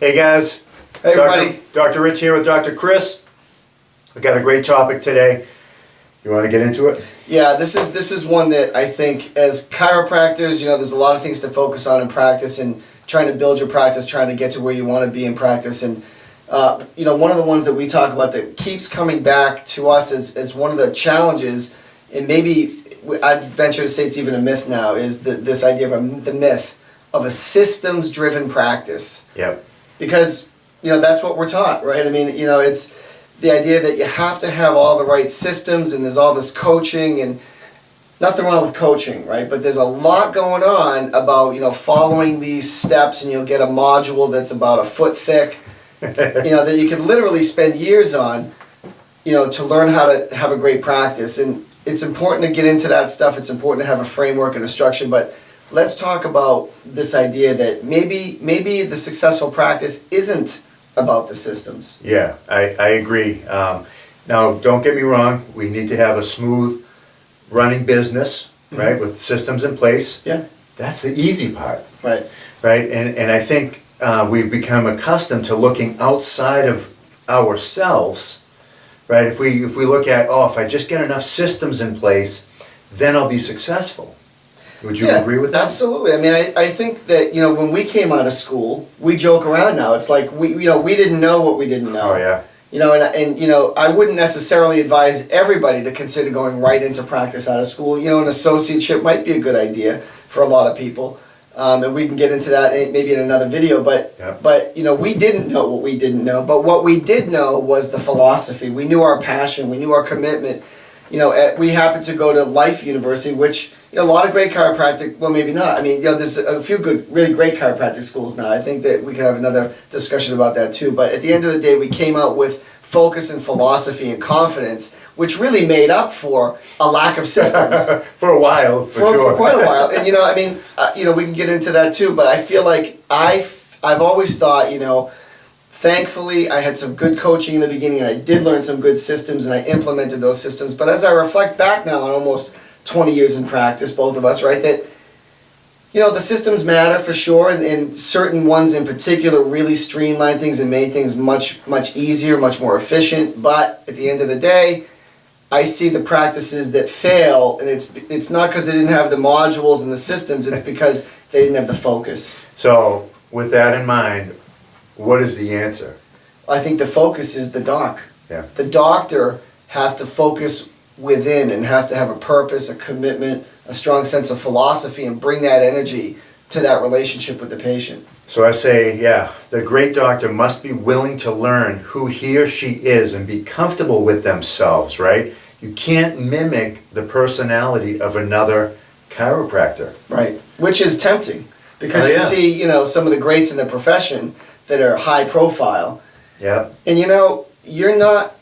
Hey guys. Hey everybody. Dr. Rich here with Dr. Chris. We got a great topic today. You want to get into it? Yeah, this is one that I think as chiropractors, there's a lot of things to focus on in practice and trying to build your practice, trying to get to where you want to be in practice. And one of the ones that we talk about that keeps coming back to us as one of the challenges, and maybe I'd venture to say it's even a myth now, is this idea of the myth of a systems-driven practice. Yep. Because, that's what we're taught, right? I mean, it's the idea that you have to have all the right systems and there's all this coaching, and nothing wrong with coaching, right? But there's a lot going on about, following these steps, and you'll get a module that's about a foot thick, that you can literally spend years on, to learn how to have a great practice. And it's important to get into that stuff. It's important to have a framework and a structure, but let's talk about this idea that maybe the successful practice isn't about the systems. Yeah, I agree. Now, don't get me wrong. We need to have a smooth running business, right, with systems in place. Yeah. That's the easy part. Right. Right, and I think we've become accustomed to looking outside of ourselves, right? If we look at, if I just get enough systems in place, then I'll be successful. Would you agree with that? Absolutely. I mean, I think that, when we came out of school, we joke around now. It's like we didn't know what we didn't know. Oh, yeah. And I wouldn't necessarily advise everybody to consider going right into practice out of school. An associateship might be a good idea for a lot of people. And we can get into that maybe in another video, but we didn't know what we didn't know. But what we did know was the philosophy. We knew our passion. We knew our commitment. We happened to go to Life University, which a lot of great chiropractic. Well, maybe not. I mean, there's a few good, really great chiropractic schools now. I think that we could have another discussion about that too. But at the end of the day, we came out with focus and philosophy and confidence, which really made up for a lack of systems. For a while, for sure. For quite a while. And we can get into that too, but I feel like I've always thought, thankfully I had some good coaching in the beginning, and I did learn some good systems, and I implemented those systems. But as I reflect back now on almost 20 years in practice, both of us, right, that the systems matter for sure, and certain ones in particular really streamlined things and made things much, much easier, much more efficient. But at the end of the day, I see the practices that fail, and it's not because they didn't have the modules and the systems, it's because they didn't have the focus. So, with that in mind, what is the answer? I think the focus is the doc. Yeah. The doctor has to focus within and has to have a purpose, a commitment, a strong sense of philosophy, and bring that energy to that relationship with the patient. So I say, the great doctor must be willing to learn who he or she is and be comfortable with themselves, right? You can't mimic the personality of another chiropractor. Right, which is tempting, because you see, some of the greats in the profession that are high profile. Yeah. And you're not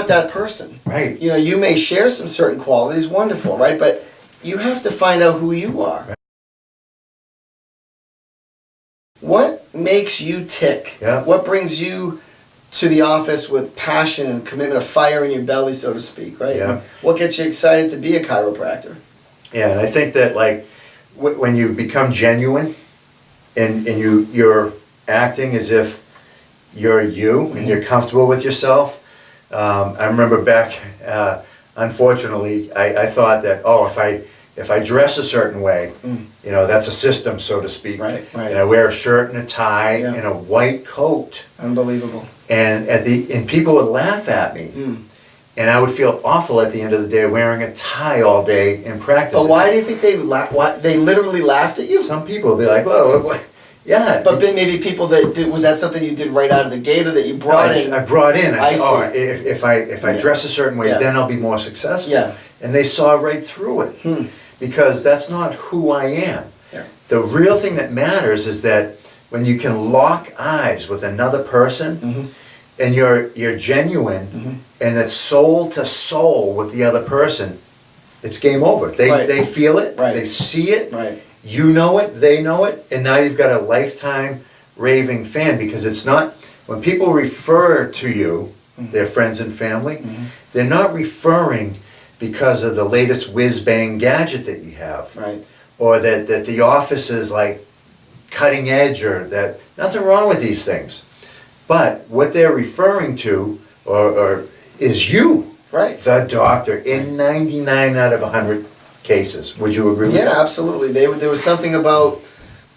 that person. Right. You may share some certain qualities, wonderful, right? But you have to find out who you are. Right. What makes you tick? Yeah. What brings you to the office with passion and commitment, a fire in your belly, so to speak, right? Yeah. What gets you excited to be a chiropractor? Yeah, and I think that when you become genuine and you're acting as if you're you and you're comfortable with yourself. I remember back, unfortunately, I thought that, if I dress a certain way, that's a system, so to speak. Right. And I wear a shirt and a tie and a white coat. Unbelievable. And people would laugh at me. And I would feel awful at the end of the day wearing a tie all day in practice. But why do you think they they literally laughed at you? Some people would be like, whoa, yeah. But maybe people was that something you did right out of the gate, or that you brought in? I brought in. I said, see. if I dress a certain way, then I'll be more successful. Yeah. And they saw right through it. Because that's not who I am. Yeah. The real thing that matters is that when you can lock eyes with another person, and you're genuine, and it's soul to soul with the other person, it's game over. They feel it, they see it, you know it, they know it, and now you've got a lifetime raving fan, because it's not, when people refer to you, their friends and family, they're not referring because of the latest whiz-bang gadget that you have. Right. Or that the office is like cutting edge or that, nothing wrong with these things. But what they're referring to or is you, Right. the doctor, in 99 out of 100 cases. Would you agree with that? Yeah, absolutely. There was something about,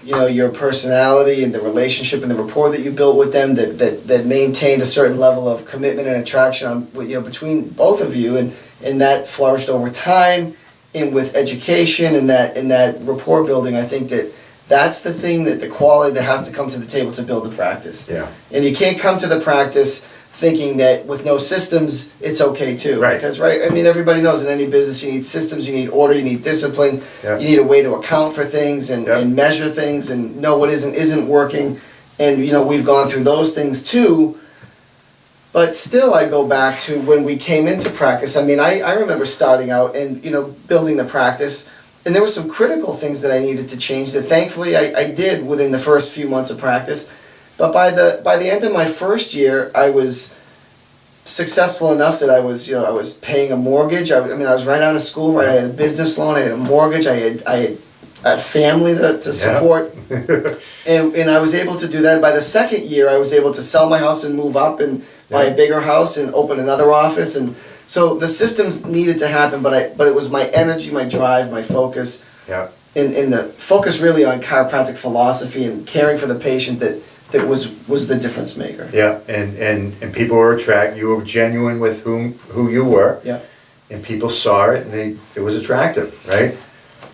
your personality and the relationship and the rapport that you built with them that maintained a certain level of commitment and attraction between both of you, and that flourished over time, and with education and that rapport building. I think that's the thing, that the quality that has to come to the table to build the practice. Yeah. And you can't come to the practice thinking that with no systems, it's okay too. Right. Because, everybody knows in any business you need systems, you need order, you need discipline, Yeah. you need a way to account for things and measure things and know what isn't working. And, we've gone through those things too. But still, I go back to when we came into practice. I mean, I remember starting out and, building the practice, and there were some critical things that I needed to change that thankfully I did within the first few months of practice. But by the end of my first year, I was successful enough that I was paying a mortgage. I was right out of school, right? I had a business loan, I had a mortgage, I had family to support, and I was able to do that. And by the second year, I was able to sell my house and move up and buy a bigger house and open another office. And so the systems needed to happen, but it was my energy, my drive, my focus, and the focus really on chiropractic philosophy and caring for the patient that was the difference maker. Yeah, and people were attracted. You were genuine with who you were. Yeah. And people saw it, and it was attractive, right?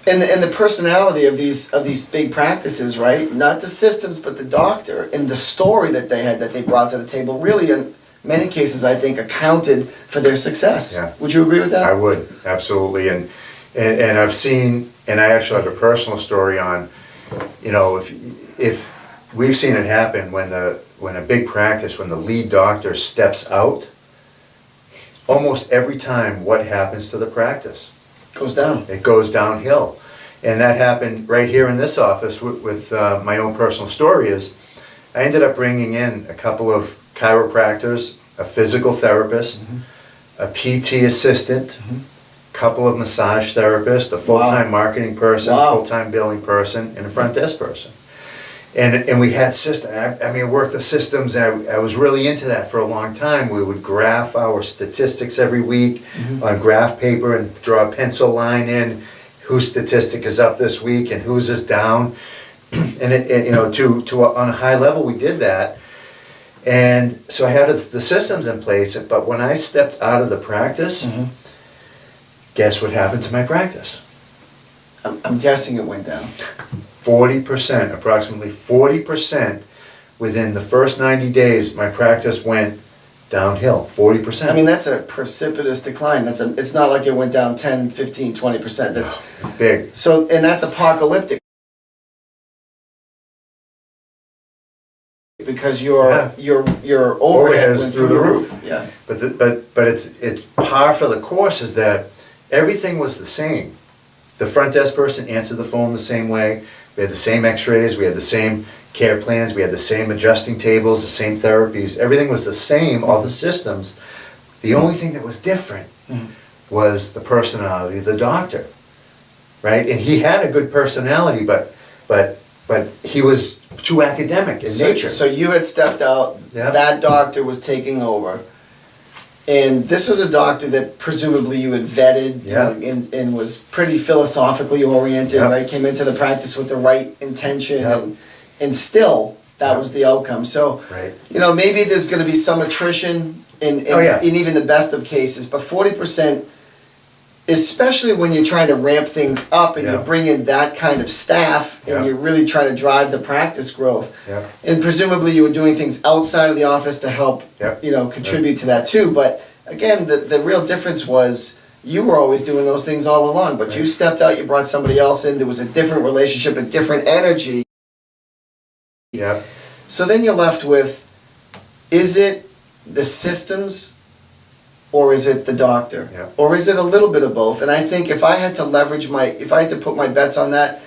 And the personality of these big practices, right? Not the systems, but the doctor and the story that they brought to the table. Really, in many cases, I think accounted for their success. Yeah. Would you agree with that? I would, absolutely. And I've seen, and I actually have a personal story on, if we've seen it happen when a big practice, when the lead doctor steps out, almost every time what happens to the practice? Goes down. It goes downhill. And that happened right here in this office with my own personal story is I ended up bringing in a couple of chiropractors, a physical therapist, a PT assistant, couple of massage therapists, a full-time marketing person, full-time billing person, and a front desk person. And we had systems. I worked the systems. I was really into that for a long time. We would graph our statistics every week on graph paper and draw a pencil line in whose statistic is up this week and whose is down. And to on a high level, we did that. And so I had the systems in place. But when I stepped out of the practice, guess what happened to my practice? I'm guessing it went down. 40%, approximately 40% within the first 90 days, my practice went downhill, 40%. I mean, that's a precipitous decline. It's not like it went down 10, 15, 20%. That's big. So, and that's apocalyptic. Because your overhead is went through the roof. Yeah. But it's par for the course is that everything was the same. The front desk person answered the phone the same way. We had the same x-rays, we had the same care plans, we had the same adjusting tables, the same therapies. Everything was the same, all the systems. The only thing that was different was the personality of the doctor, right? And he had a good personality, but he was too academic in nature. So you had stepped out, that doctor was taking over. And this was a doctor that presumably you had vetted and was pretty philosophically oriented, right? Came into the practice with the right intention, and still that was the outcome. So, maybe there's going to be some attrition in even the best of cases, but 40%, especially when you're trying to ramp things up and you bring in that kind of staff and you're really trying to drive the practice growth. And presumably you were doing things outside of the office to help, contribute to that too. But again, the real difference was you were always doing those things all along, but you stepped out, you brought somebody else in, there was a different relationship, a different energy. So then you're left with, is it the systems or is it the doctor? Or is it a little bit of both? And I think if I had to if I had to put my bets on that,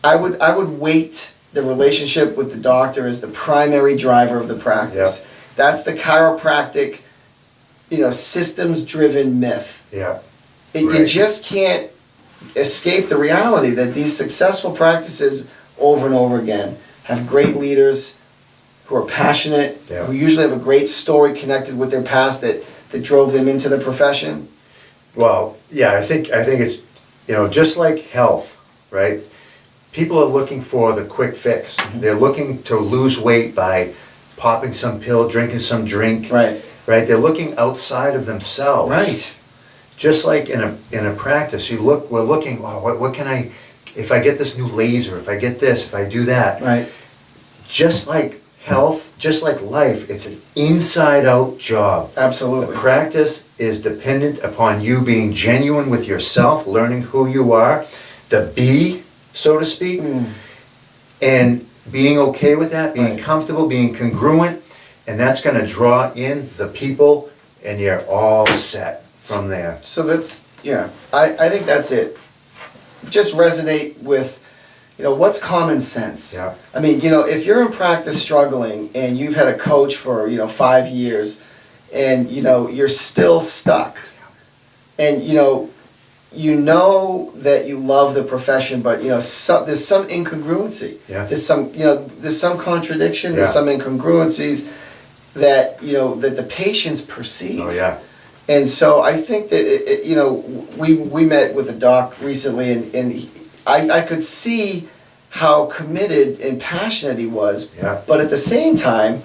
I would weight the relationship with the doctor as the primary driver of the practice. That's the chiropractic, systems-driven myth. You just can't escape the reality that these successful practices over and over again, have great leaders who are passionate, Yeah. who usually have a great story connected with their past that drove them into the profession. Well, yeah, I think it's, just like health, right? People are looking for the quick fix. Mm-hmm. They're looking to lose weight by popping some pill, drinking some drink. Right. Right? They're looking outside of themselves. Right. Just like in a practice, we're looking, what can I, if I get this new laser, if I get this, if I do that. Right. Just like health, just like life, it's an inside-out job. Absolutely. The practice is dependent upon you being genuine with yourself, learning who you are, the be, so to speak, and being okay with that, being Right. comfortable, being congruent, and that's going to draw in the people, and you're all set from there. So that's, I think that's it. Just resonate with, what's common sense? Yeah. I mean, if you're in practice struggling and you've had a coach for, 5 years and, you're still stuck and, that you love the profession, but, there's some incongruency. Yeah. There's some contradiction, there's Yeah. some incongruencies that, that the patients perceive. Oh, yeah. And so I think that, we met with a doc recently and I could see how committed and passionate he was. Yeah. But at the same time,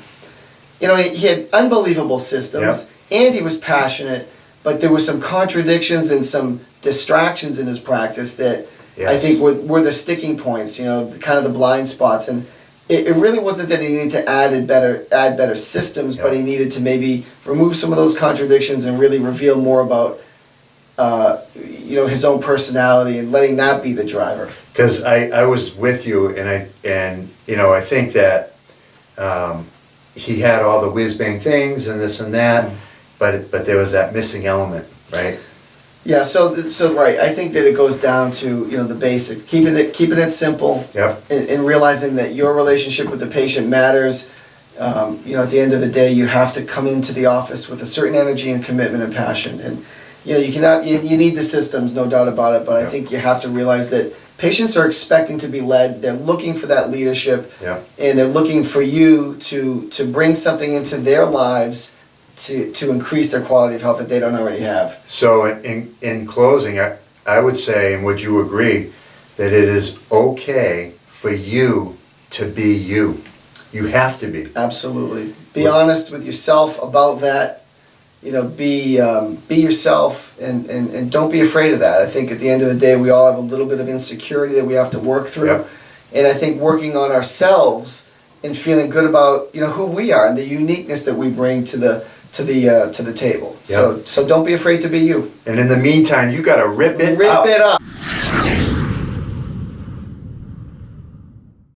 he had unbelievable systems and he was passionate, but there were some contradictions and some distractions in his practice that I Yes. think were the sticking points, kind of the blind spots. And it really wasn't that he needed to add better systems, but he needed to maybe remove some of those contradictions and really reveal more about his own personality and letting that be the driver. Because I was with you, and I think that he had all the whiz bang things and this and that, but there was that missing element, right? Yeah, so right. I think that it goes down to the basics, keeping it simple, Yep. and realizing that your relationship with the patient matters. At the end of the day, you have to come into the office with a certain energy and commitment and passion, and you need the systems, no doubt about it. But I think you have to realize that patients are expecting to be led. They're looking for that leadership, and they're looking for you to bring something into their lives to increase their quality of health that they don't already have. So in closing, I would say, and would you agree, that it is okay for you to be you? You have to be. Absolutely. Be honest with yourself about that. Be yourself and don't be afraid of that. I think at the end of the day, we all have a little bit of insecurity that we have to work through. Yep. And I think working on ourselves and feeling good about who we are and the uniqueness that we bring to the table. Yep. So don't be afraid to be you. And in the meantime, you got to rip it up. Rip it up.